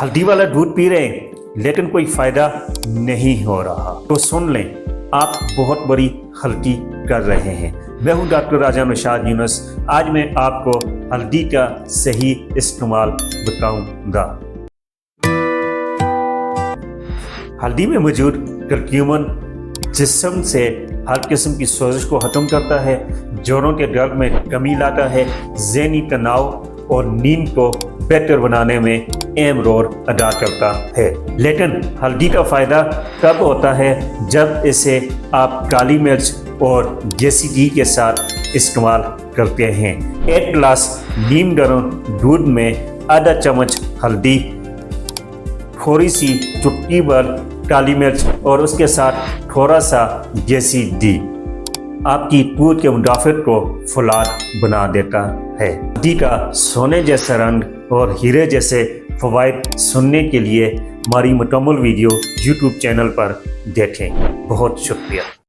हल्दी वाला दूध पी रहे हैं लेकिन कोई फ़ायदा नहीं हो रहा तो सुन लें, आप बहुत बड़ी गलती कर रहे हैं। मैं हूं डॉक्टर राजा निशाद यूनुस। आज मैं आपको हल्दी का सही इस्तेमाल बताऊंगा। हल्दी में मौजूद करक्यूमिन जिस्म से हर किस्म की सोजिश को ख़त्म करता है, जोड़ों के दर्द में कमी लाता है, ज़हनी तनाव और नींद को बेहतर बनाने में अहम रोल अदा करता है। लेकिन हल्दी का फ़ायदा तब होता है जब इसे आप काली मिर्च और देसी घी के साथ इस्तेमाल करते हैं। 1 गिलास नीम गर्म दूध में आधा चम्मच हल्दी, थोड़ी सी चुटकी भर काली मिर्च और उसके साथ थोड़ा सा देसी घी आपकी दूध के मुदाफ़ित को फौलाद बना देता है। हल्दी का सोने जैसा रंग और हीरे जैसे फ़वाइद सुनने के लिए हमारी मुकम्मल वीडियो YouTube चैनल पर देखें। बहुत शुक्रिया।